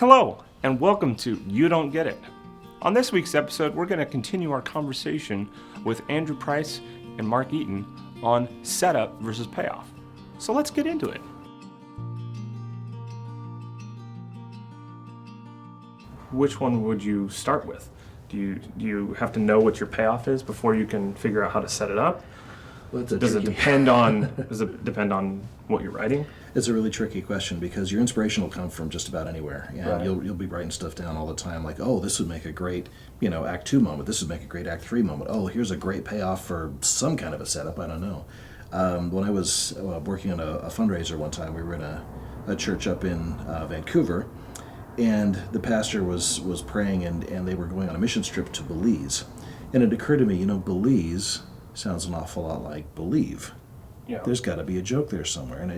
Hello, and welcome to You Don't Get It. On this week's episode, we're going to continue our conversation with Andrew Price and Mark Eaton on setup versus payoff. So let's get into it. Which one would you start with? Do you have to know what your payoff is before you can figure out how to set it up? Well, Does it depend on what you're writing? It's a really tricky question because your inspiration will come from just about anywhere, and Right. you'll be writing stuff down all the time. Like, oh, this would make a great, Act 2 moment. This would make a great Act 3 moment. Oh, here's a great payoff for some kind of a setup. I don't know. When I was working on a fundraiser one time, we were in a church up in Vancouver, and the pastor was praying, and they were going on a mission trip to Belize, and it occurred to me, Belize sounds an awful lot like believe. Yeah. There's got to be a joke there somewhere, and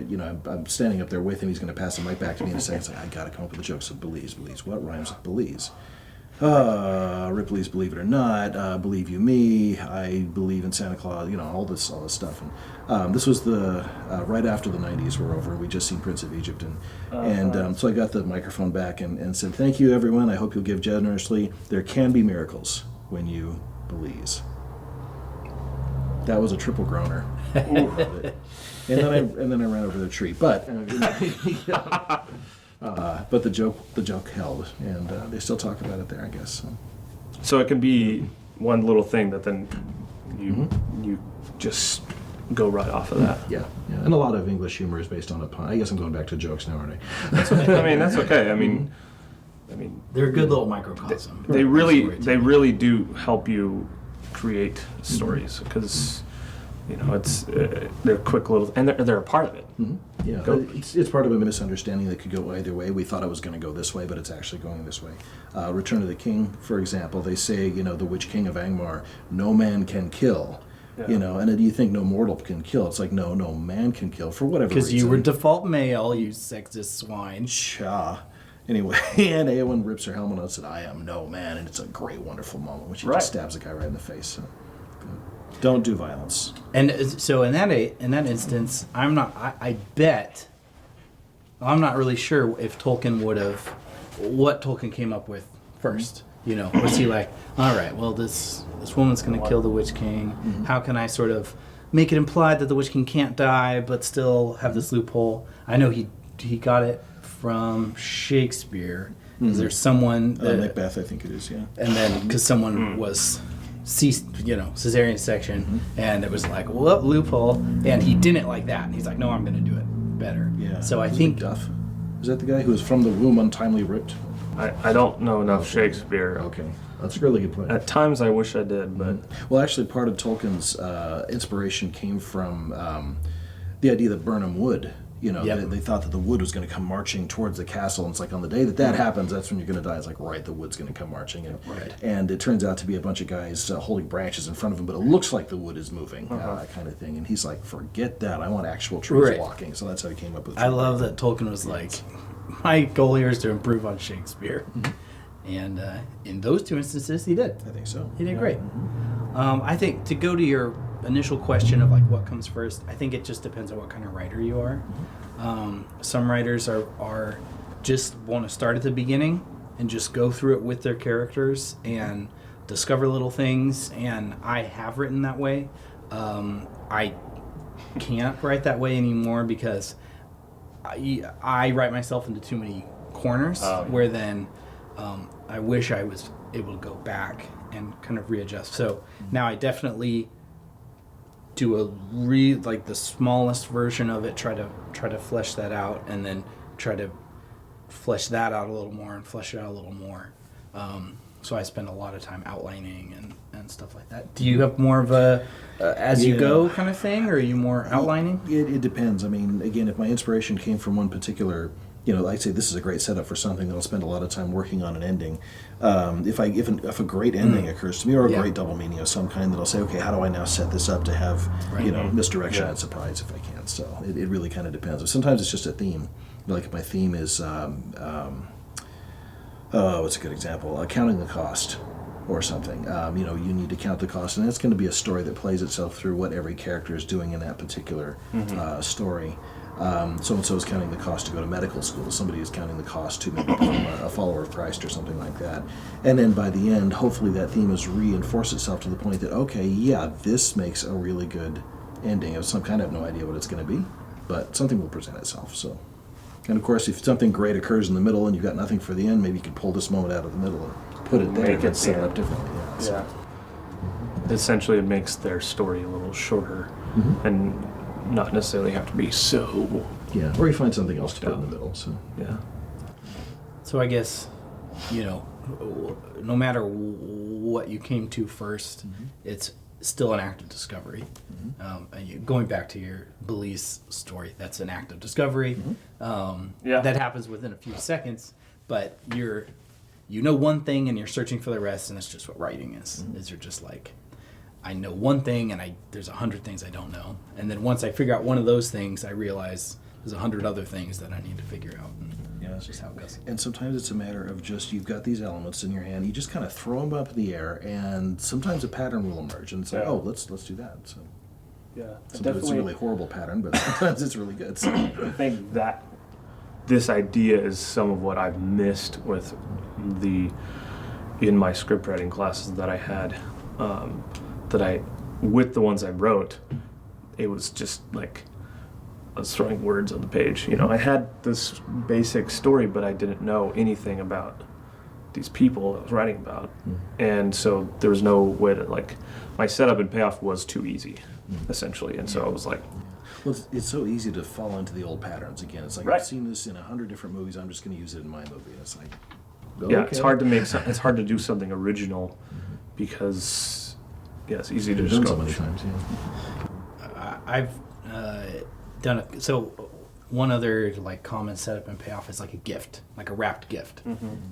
I'm standing up there with him. He's going to pass the mic back to me in a second. It's like, I got to come up with a joke. So Belize. What rhymes with Belize? Ripley's Believe It or Not. Believe You Me. I believe in Santa Claus. All this stuff. And this was the right after the '90s were over. We just seen Prince of Egypt, and so I got the microphone back and said, "Thank you, everyone. I hope you'll give generously. There can be miracles when you believe." That was a triple groaner. and then I ran over the tree. But but the joke held, and they still talk about it there, I guess. So it can be one little thing that then you just go right off of that. Yeah. And a lot of English humor is based on a pun. I guess I'm going back to jokes now, aren't I? That's okay. I mean, they're a good little microcosm. They really do help you create stories because it's they're quick little and they're a part of it. Mm-hmm. Yeah, it's part of a misunderstanding that could go either way. We thought it was going to go this way, but it's actually going this way. Return of the King, for example, they say the Witch King of Angmar, no man can kill. Yeah. And then you think no mortal can kill. It's like no man can kill for whatever reason. Because you were default male, you sexist swine. Cha. Anyway, and Eowyn rips her helmet and said, "I am no man," and it's a great, wonderful moment when she just stabs a guy right in the face. So, don't do violence. And so in that instance, I'm not really sure if Tolkien would have, what Tolkien came up with first. Was he like, all right, well, this woman's going to kill the Witch King. Mm-hmm. How can I sort of make it implied that the Witch King can't die, but still have this loophole? I know he got it from Shakespeare. Mm-hmm. Is there someone Macbeth, I think it is, yeah. And then because someone was cesarean section, and it was like, well, loophole, and he didn't like that, and he's like, no, I'm going to do it better. Yeah. So I think Duff. Is that the guy who was from the womb untimely ripped? I don't know enough Shakespeare. Okay, that's a really good point. At times I wish I did, but well, actually, part of Tolkien's inspiration came from the idea that Burnham would. They thought that the wood was going to come marching towards the castle, and it's like on the day that happens, that's when you're going to die. It's like, right, the wood's going to come marching, and it turns out to be a bunch of guys holding branches in front of him, but it looks like the wood is moving, kind of thing. And he's like, forget that, I want actual trees walking. So that's how he came up with. I love that Tolkien was like, my goal here is to improve on Shakespeare, and in those two instances, he did. I think so. He did great. I think to go to your initial question of like what comes first, I think it just depends on what kind of writer you are. Some writers are just want to start at the beginning and just go through it with their characters and discover little things, and I have written that way. I can't write that way anymore because I write myself into too many corners where then I wish I was able to go back and kind of readjust. So now I definitely do the smallest version of it, try to flesh that out, and then try to flesh that out a little more and flesh it out a little more. So I spend a lot of time outlining and stuff like that. Do you have more of a as you go kind of thing, or are you more outlining? It depends. I mean, again, if my inspiration came from one particular, I'd say this is a great setup for something that I'll spend a lot of time working on an ending. If a great ending occurs to me, or a great double meaning of some kind, that I'll say, okay, how do I now set this up to have misdirection and surprise if I can? So it really kind of depends. Sometimes it's just a theme. Like if my theme is, what's a good example? Counting the cost. Or something. You need to count the cost, and that's going to be a story that plays itself through what every character is doing in that particular story. So-and-so is counting the cost to go to medical school. Somebody is counting the cost to maybe become a follower of Christ or something like that. And then by the end, hopefully that theme has reinforced itself to the point that, okay, yeah, this makes a really good ending. Of some kind, I have no idea what it's going to be, but something will present itself. So, and of course, if something great occurs in the middle and you've got nothing for the end, maybe you can pull this moment out of the middle and put it there Make it and set it there. up differently. Yeah. So. Yeah. Essentially, it makes their story a little shorter and not necessarily have to be so. Yeah, or you find something else to put in the middle. So Yeah. So I guess, no matter what you came to first, it's still an act of discovery. Going back to your Belize story, that's an act of discovery. That happens within a few seconds, but you know one thing and you're searching for the rest, and that's just what writing is. Is you're just like, I know one thing and there's 100 things I don't know. And then once I figure out one of those things, I realize there's 100 other things that I need to figure out. And that's just how it goes. And sometimes it's a matter of just, you've got these elements in your hand, you just kind of throw them up in the air, and sometimes a pattern will emerge, and it's like, oh, let's do that. So Yeah. sometimes it's a really horrible pattern, but sometimes it's really good. So. I think that this idea is some of what I've missed with in my script writing classes that I had, with the ones I wrote, it was just like I was throwing words on the page. I had this basic story, but I didn't know anything about these people I was writing about. And so there was no way to, my setup and payoff was too easy, essentially. And so I was like, Well, it's so easy to fall into the old patterns again. It's like, Right. I've seen this in 100 different movies, I'm just going to use it in my movie. And it's like, yeah, okay. it's hard to it's hard to do something original because, it's easy to I've just done go. so many times, yeah. I've done it. So one other common setup and payoff is like a gift, like a wrapped gift,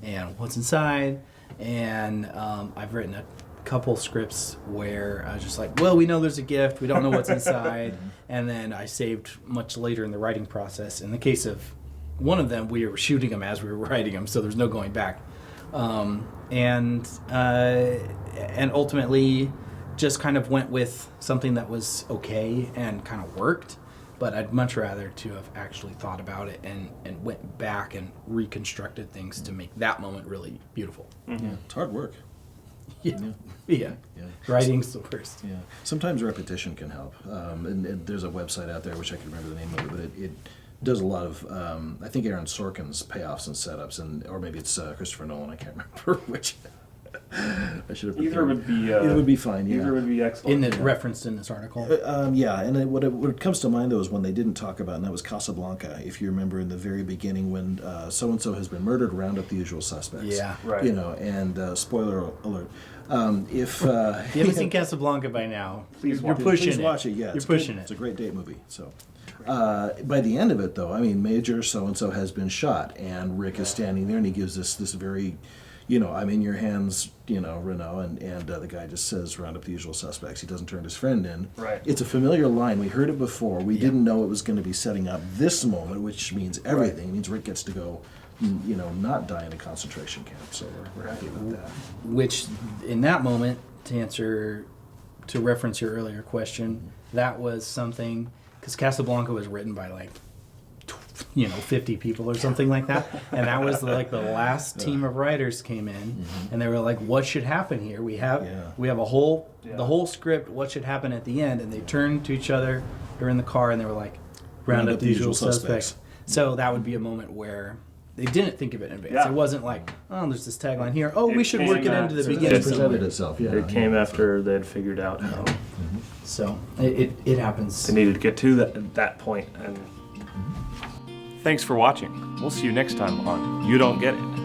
and what's inside. And I've written a couple scripts where I was just like, well, we know there's a gift, we don't know what's inside, and then I saved much later in the writing process. In the case of one of them, we were shooting them as we were writing them, so there's no going back. And ultimately just kind of went with something that was okay and kind of worked, but I'd much rather to have actually thought about it and went back and reconstructed things to make that moment really beautiful. Yeah, it's hard work. Yeah. Yeah. Writing's the worst. Yeah. Sometimes repetition can help. And there's a website out there, I wish I could remember the name of it, but it does a lot of, I think Aaron Sorkin's payoffs and setups, or maybe it's Christopher Nolan, I can't remember which. I should have. Either would be. Either would be fine. Yeah. Either would be excellent. Referenced in this article. And what comes to mind though is one they didn't talk about, and that was Casablanca. If you remember in the very beginning when so and so has been murdered, round up the usual suspects. Yeah. Right. And spoiler alert. If you haven't seen Casablanca by now, Please you're watch it. pushing please it. watch it. Yeah, You're it's pushing good. it. It's a great date movie. So. By the end of it, though, Major so-and-so has been shot, and Rick is standing there, and he gives this very, I'm in your hands, Renault, and the guy just says, round up the usual suspects. He doesn't turn his friend in. Right. It's a familiar line. We heard it before. We didn't know it was going to be setting up this moment, which means everything. It means Rick gets to go, not die in a concentration camp, so we're happy about that. Which, in that moment, to reference your earlier question, that was something, because Casablanca was written by 50 people or something like that, and that was the last team of writers came in, and they were like, what should happen here? We have the whole script, what should happen at the end? And they turned to each other, they were in the car, and they were like, round up the usual suspects. So that would be a moment where they didn't think of it in advance. Yeah. It wasn't like, oh, there's this tagline here, oh, we should came work it into the after- beginning It presented somewhere. itself, yeah. It came after they had figured out how So it happens. they needed to get to that point. And thanks for watching. We'll see you next time on You Don't Get It.